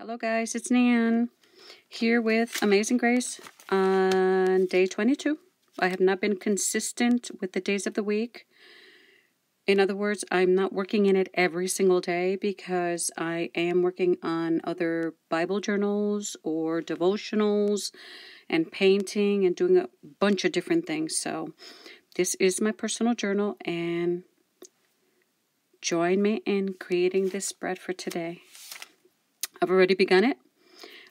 Hello guys, it's Nan here with Amazing Grace on day 22. I have not been consistent with the days of the week. In other words, I'm not working in it every single day because I am working on other Bible journals or devotionals and painting and doing a bunch of different things. So this is my personal journal, and join me in creating this spread for today. I've already begun it.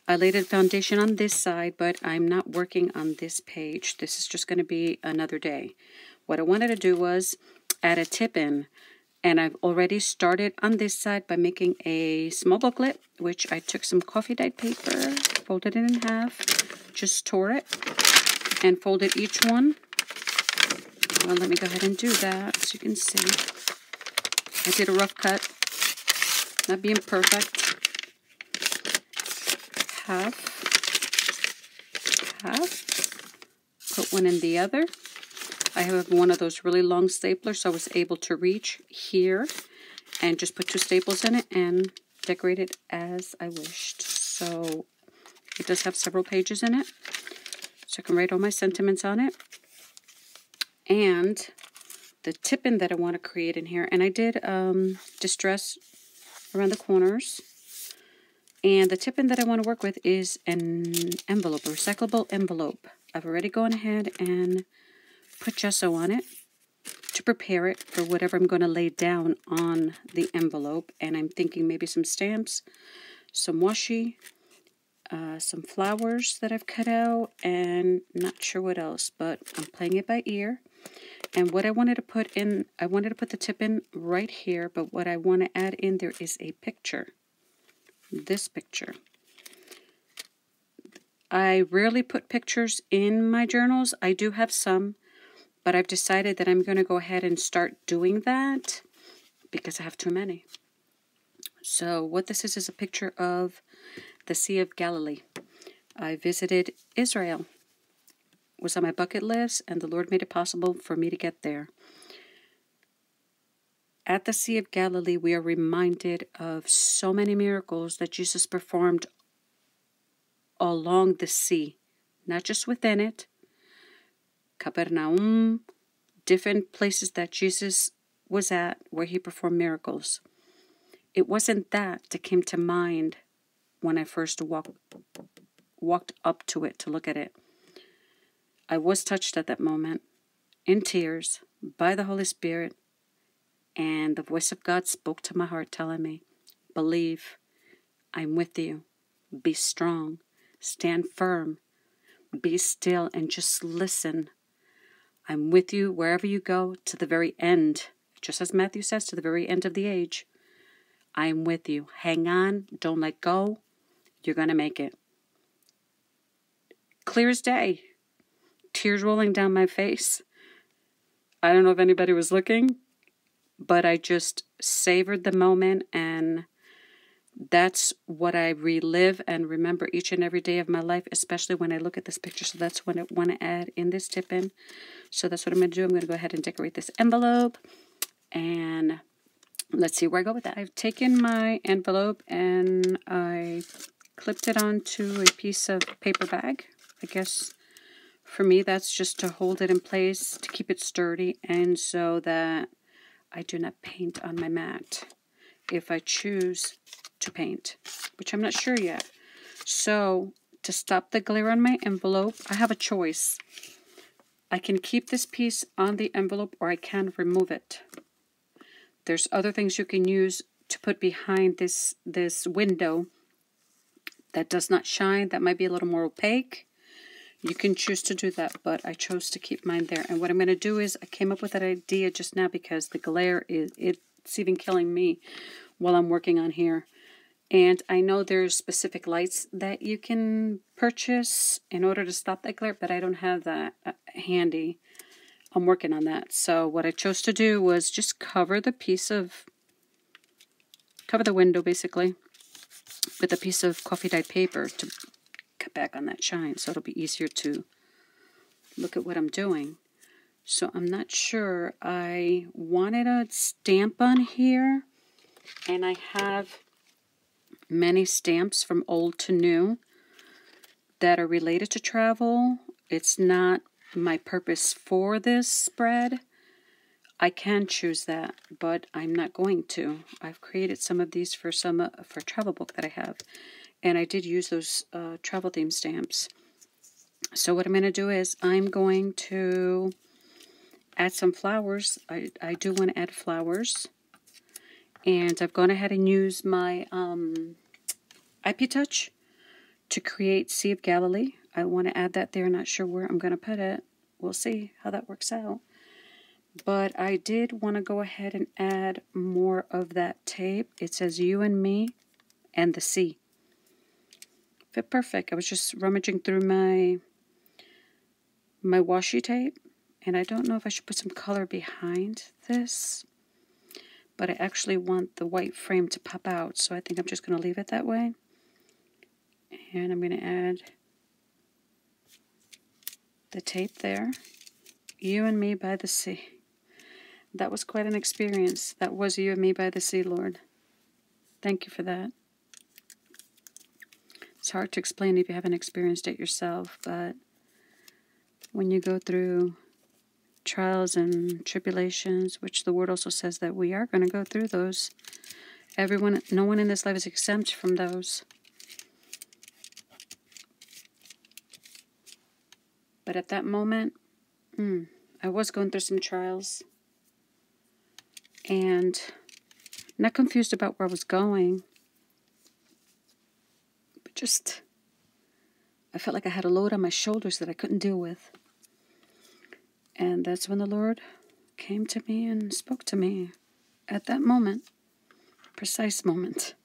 I laid a foundation on this side, but I'm not working on this page. This is just going to be another day. What I wanted to do was add a tip in, and I've already started on this side by making a small booklet, which I took some coffee dyed paper, folded it in half, just tore it, and folded each one. Well, let me go ahead and do that so you can see. I did a rough cut, not being perfect. Half, put one in the other. I have one of those really long staplers, so I was able to reach here and just put two staples in it and decorate it as I wished. So it does have several pages in it, so I can write all my sentiments on it. And the tip-in that I want to create in here, and I did distress around the corners. And the tip-in that I want to work with is an envelope, a recyclable envelope. I've already gone ahead and put gesso on it to prepare it for whatever I'm going to lay down on the envelope. And I'm thinking maybe some stamps, some washi, some flowers that I've cut out, and not sure what else, but I'm playing it by ear. And what I wanted to put in, I wanted to put the tip-in right here, but what I want to add in there is a picture. This picture. I rarely put pictures in my journals. I do have some, but I've decided that I'm going to go ahead and start doing that because I have too many. So what this is a picture of the Sea of Galilee. I visited Israel. It was on my bucket list, and the Lord made it possible for me to get there. At the Sea of Galilee, we are reminded of so many miracles that Jesus performed along the sea, not just within it. Capernaum, different places that Jesus was at where he performed miracles. It wasn't that came to mind when I first walked up to it to look at it. I was touched at that moment, in tears, by the Holy Spirit. And the voice of God spoke to my heart telling me, believe, I'm with you, be strong, stand firm, be still, and just listen. I'm with you wherever you go to the very end, just as Matthew says, to the very end of the age. I'm with you. Hang on, don't let go, you're going to make it. Clear as day, tears rolling down my face. I don't know if anybody was looking, but I just savored the moment, and that's what I relive and remember each and every day of my life, especially when I look at this picture. So that's what I want to add in this tip-in. So that's what I'm going to do. I'm going to go ahead and decorate this envelope, and let's see where I go with that. I've taken my envelope and I clipped it onto a piece of paper bag. I guess for me that's just to hold it in place, to keep it sturdy, and so that I do not paint on my mat if I choose to paint, which I'm not sure yet. So to stop the glare on my envelope, I have a choice. I can keep this piece on the envelope, or I can remove it. There's other things you can use to put behind this window that does not shine, that might be a little more opaque. You can choose to do that, but I chose to keep mine there. And what I'm going to do is, I came up with that idea just now because the glare it's even killing me while I'm working on here. And I know there's specific lights that you can purchase in order to stop that glare, but I don't have that handy. I'm working on that. So what I chose to do was just cover the window basically with a piece of coffee dyed paper to cut back on that shine, so it'll be easier to look at what I'm doing. So I'm not sure. I wanted a stamp on here, and I have many stamps from old to new that are related to travel. It's not my purpose for this spread. I can choose that, but I'm not going to. I've created some of these for for travel book that I have, and I did use those travel theme stamps. So what I'm going to do is I'm going to add some flowers. I do want to add flowers, and I've gone ahead and used my IP Touch to create Sea of Galilee. I want to add that there. Not sure where I'm going to put it. We'll see how that works out. But I did want to go ahead and add more of that tape. It says You and Me and the Sea. Fit perfect. I was just rummaging through my washi tape, and I don't know if I should put some color behind this, but I actually want the white frame to pop out, so I think I'm just going to leave it that way. And I'm going to add the tape there. You and Me by the Sea. That was quite an experience. That was You and Me by the Sea, Lord. Thank you for that. It's hard to explain if you haven't experienced it yourself, but when you go through trials and tribulations, which the Word also says that we are going to go through those, no one in this life is exempt from those. But at that moment, I was going through some trials, and not confused about where I was going, but just, I felt like I had a load on my shoulders that I couldn't deal with. And that's when the Lord came to me and spoke to me at that moment, precise moment.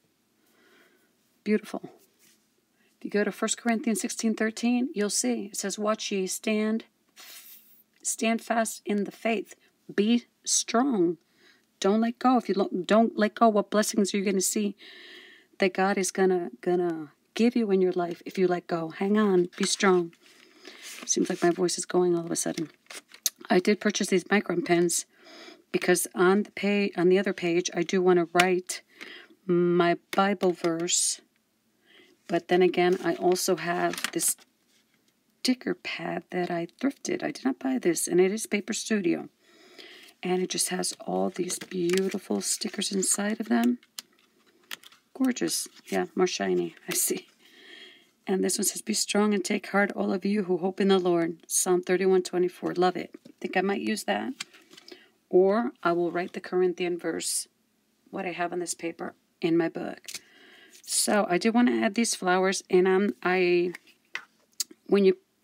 Beautiful. If you go to 1 Corinthians 16:13, you'll see. It says, watch ye, stand fast in the faith. Be strong. Don't let go. If you don't let go, what blessings are you going to see that God is gonna give you in your life if you let go? Hang on. Be strong. Seems like my voice is going all of a sudden. I did purchase these micron pens because on the other page, I do want to write my Bible verse. But then again, I also have this sticker pad that I thrifted. I did not buy this, and it is Paper Studio. And it just has all these beautiful stickers inside of them. Gorgeous. Yeah, more shiny, I see. And this one says, be strong and take heart, all of you who hope in the Lord. Psalm 31:24. Love it. I think I might use that. Or I will write the Corinthian verse, what I have on this paper, in my book. So I did want to add these flowers, and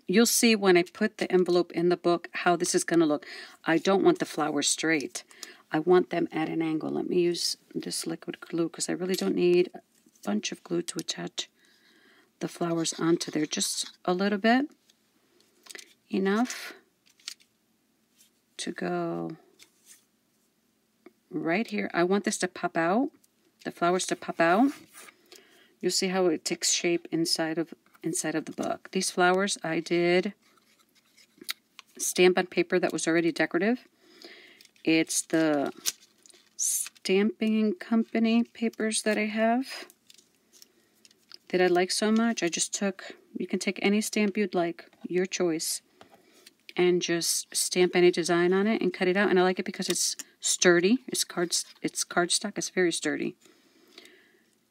you'll see when I put the envelope in the book how this is going to look. I don't want the flowers straight. I want them at an angle. Let me use this liquid glue because I really don't need a bunch of glue to attach the flowers onto there. Just a little bit. Enough to go right here. I want this to pop out. The flowers to pop out. You'll see how it takes shape inside of the book. These flowers I did stamp on paper that was already decorative. It's the Stamping Company papers that I have that I like so much. I just took, you can take any stamp you'd like, your choice, and just stamp any design on it and cut it out. And I like it because it's sturdy. It's cardstock. It's very sturdy.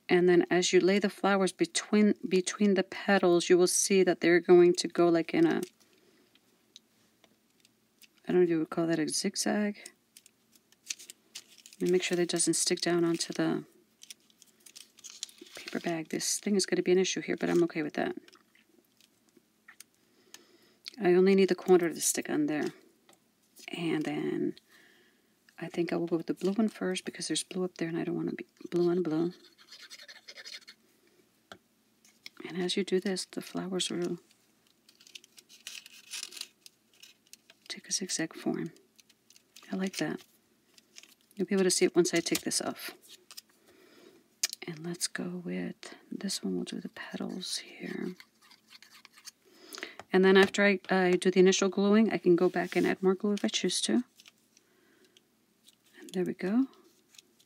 And then as you lay the flowers between the petals, you will see that they're going to go like in a, I don't know if you would call that a zigzag. Let me make sure that it doesn't stick down onto the paper bag. This thing is going to be an issue here, but I'm okay with that. I only need the corner to stick on there. And then I think I will go with the blue one first because there's blue up there and I don't want to be blue on blue. And as you do this, the flowers will take a zigzag form. I like that. You'll be able to see it once I take this off. And let's go with this one. We'll do the petals here. And then after I do the initial gluing, I can go back and add more glue if I choose to. And there we go.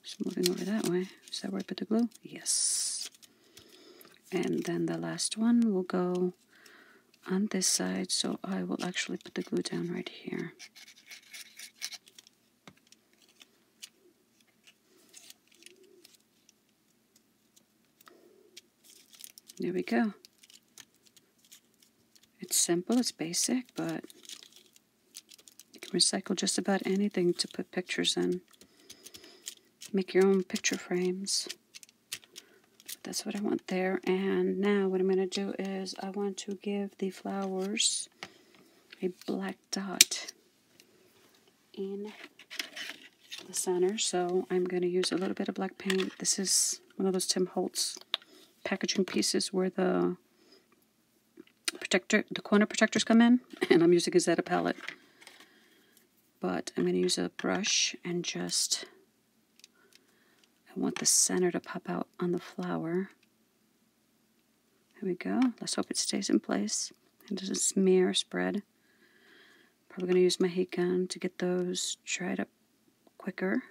Just moving over that way. Is that where I put the glue? Yes. And then the last one will go on this side, so I will actually put the glue down right here. There we go. It's simple, it's basic, but you can recycle just about anything to put pictures in. Make your own picture frames. That's what I want there. And now what I'm going to do is I want to give the flowers a black dot in the center. So I'm going to use a little bit of black paint. This is one of those Tim Holtz packaging pieces where the corner protectors come in, and I'm using a Zeta palette. But I'm going to use a brush and just, I want the center to pop out on the flower. There we go. Let's hope it stays in place and doesn't smear or spread. Probably going to use my heat gun to get those dried up quicker.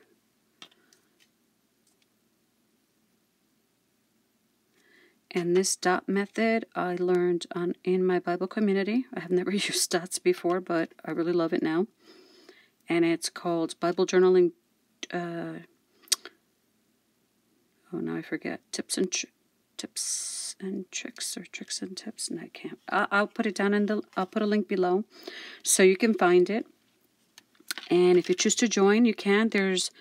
And this dot method I learned in my Bible community. I have never used dots before, but I really love it now. And it's called Bible Journaling, oh, now I forget, tips and tricks, or tricks and tips, and I can't. I'll put it down I'll put a link below so you can find it. And if you choose to join, you can. There's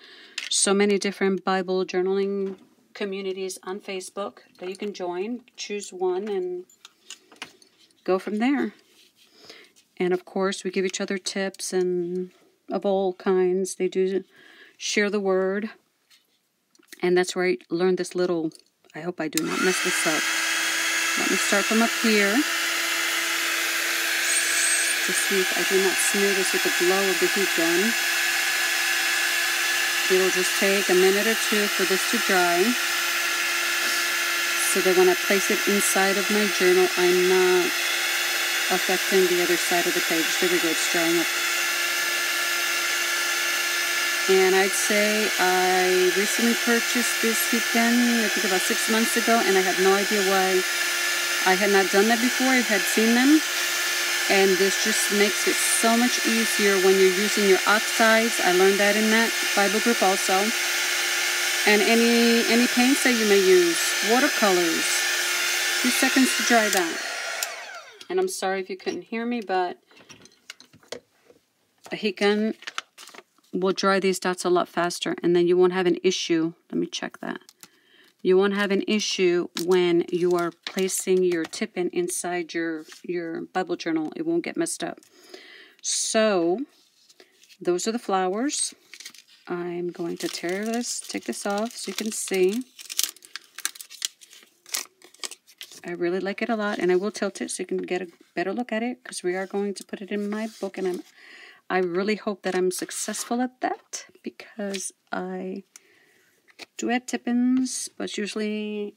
so many different Bible journaling communities on Facebook that you can join. Choose one and go from there. And of course, we give each other tips and of all kinds. They do share the word. And that's where I learned this little, I hope I do not mess this up. Let me start from up here to see if I do not smear this with the glow of the heat gun. It'll just take a minute or two for this to dry, so that when I place it inside of my journal, I'm not affecting the other side of the page. There we go, it's drying up. And I'd say I recently purchased this heat gun, I think about 6 months ago, and I had no idea why I had not done that before. I had seen them. And this just makes it so much easier when you're using your oxides. I learned that in that Bible group also. And any paints that you may use. Watercolors. 2 seconds to dry that. And I'm sorry if you couldn't hear me, but a heat gun will dry these dots a lot faster. And then you won't have an issue. Let me check that. You won't have an issue when you are placing your tip-in inside your Bible journal. It won't get messed up. So, those are the flowers. I'm going to take this off so you can see. I really like it a lot, and I will tilt it so you can get a better look at it, because we are going to put it in my book, and I really hope that I'm successful at that, because I do add tip-ins, but usually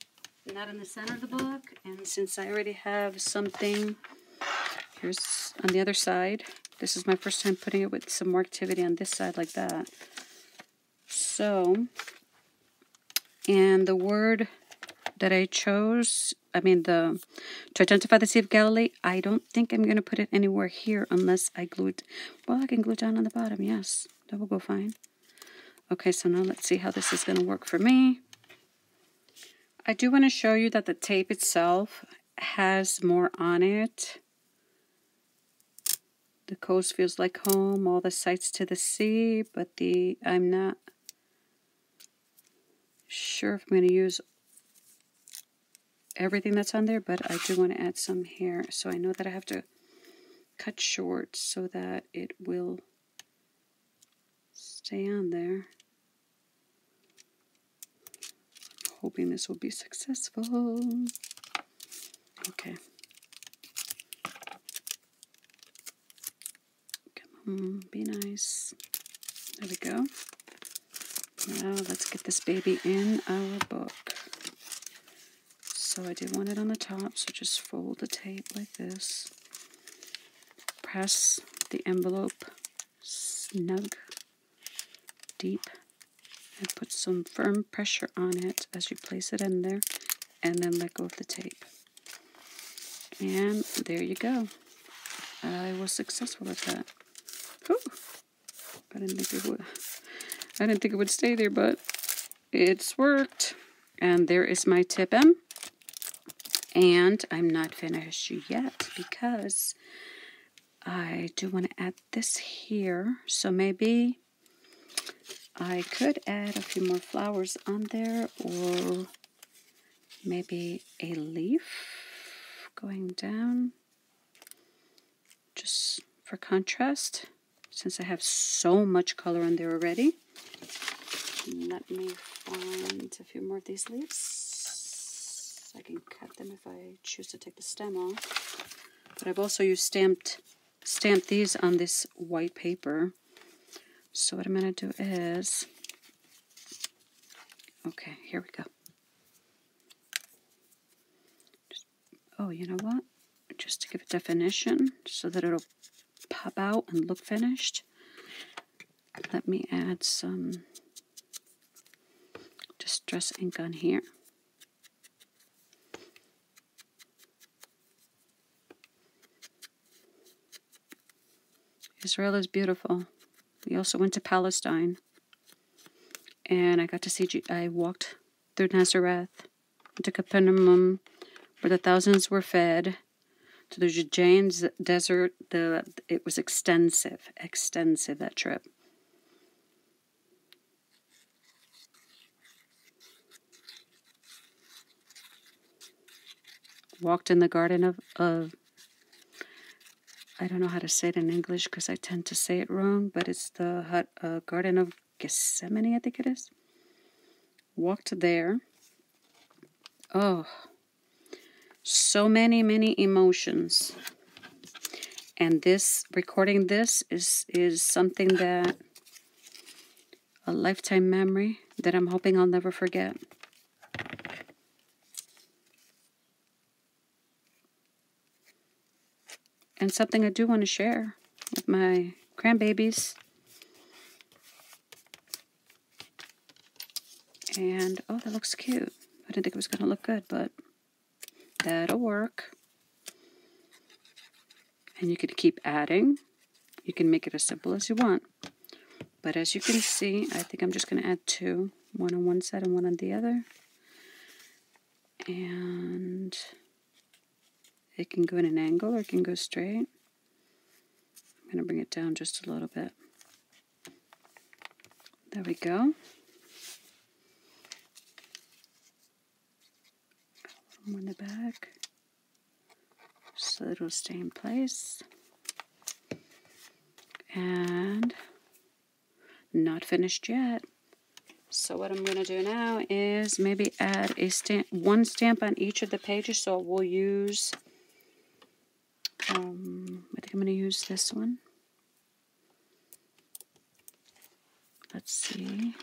not in the center of the book. And since I already have something, here's on the other side. This is my first time putting it with some more activity on this side like that. So, and the word that I chose, to identify the Sea of Galilee, I don't think I'm going to put it anywhere here unless I glue it. Well, I can glue it down on the bottom, yes. That will go fine. Okay, so now let's see how this is going to work for me. I do want to show you that the tape itself has more on it. The coast feels like home, all the sights to the sea, but I'm not sure if I'm going to use everything that's on there, but I do want to add some here. So I know that I have to cut short so that it will stay on there. Hoping this will be successful. Okay. Come on, be nice. There we go. Now let's get this baby in our book. So I did want it on the top, so just fold the tape like this. Press the envelope snug, deep, and put some firm pressure on it as you place it in there. and then let go of the tape. And there you go. I was successful at that. Whew. I didn't think it would stay there, but it's worked. And there is my tip M. And I'm not finished yet because I do want to add this here. So maybe I could add a few more flowers on there, or maybe a leaf going down just for contrast, since I have so much color on there already. Let me find a few more of these leaves. I can cut them if I choose to take the stem off. But I've also used stamped these on this white paper. So what I'm going to do is, okay, here we go. Oh, you know what? Just to give it definition so that it'll pop out and look finished, let me add some distress ink on here. Israel is beautiful. We also went to Palestine, and I got to see, I walked through Nazareth, to Capernaum, where the thousands were fed, to the Judean desert. It was extensive, that trip. Walked in the garden of I don't know how to say it in English because I tend to say it wrong, but it's the Garden of Gethsemane, I think it is. Walked there. Oh, so many emotions. And recording this is something that, a lifetime memory that I'm hoping I'll never forget. And something I do want to share with my grandbabies. And, oh, that looks cute. I didn't think it was going to look good, but that'll work. And you can keep adding. You can make it as simple as you want. But as you can see, I think I'm just going to add two. One on one side and one on the other. And it can go in an angle or it can go straight. I'm going to bring it down just a little bit. There we go. More in the back, so it'll stay in place. And not finished yet. So what I'm going to do now is maybe add one stamp on each of the pages. So we'll use, I think I'm going to use this one. Let's see.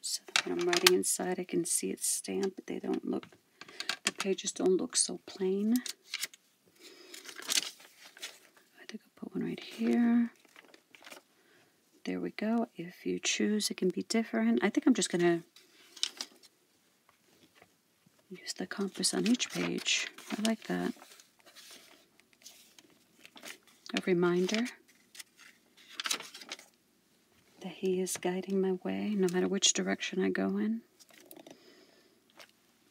So when I'm writing inside, I can see it's stamped. The pages don't look so plain. I think I'll put one right here. There we go. If you choose, it can be different. I think I'm just going to use the compass on each page. I like that. A reminder that he is guiding my way no matter which direction I go in,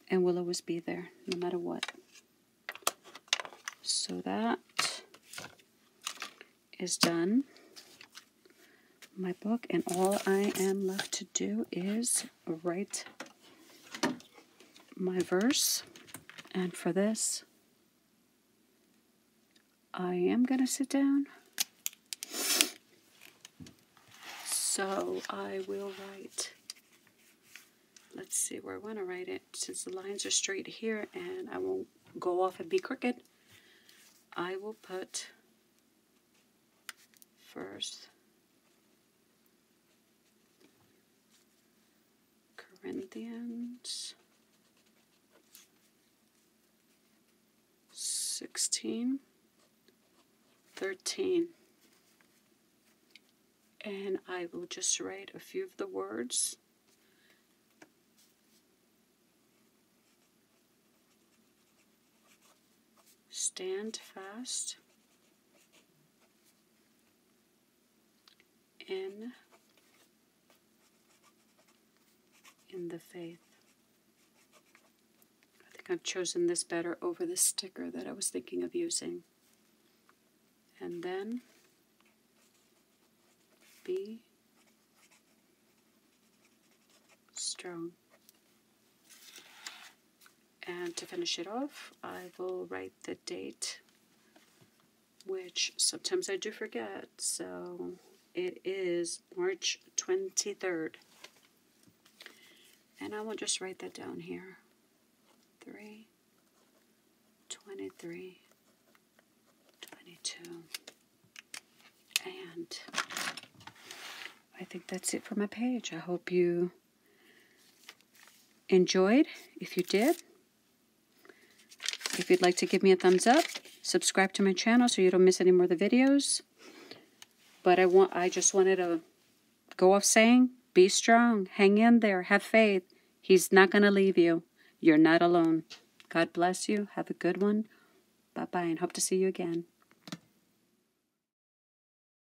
and will always be there no matter what. So that is done. My book, and all I am left to do is write my verse. And for this, I am going to sit down. So I will write, let's see where I want to write it. Since the lines are straight here and I won't go off and be crooked, I will put first Corinthians 16:13. And I will just write a few of the words Stand fast in the faith. I think I've chosen this better over the sticker that I was thinking of using. And then be strong. And to finish it off, I will write the date, which sometimes I do forget. So it is March 23rd. And I will just write that down here. 3/23/22. And I think that's it for my page. I hope you enjoyed. If you did, if you'd like to give me a thumbs up, subscribe to my channel so you don't miss any more of the videos. But I just wanted to go off saying, be strong, hang in there, have faith. He's not going to leave you. You're not alone. God bless you. Have a good one. Bye-bye, and hope to see you again.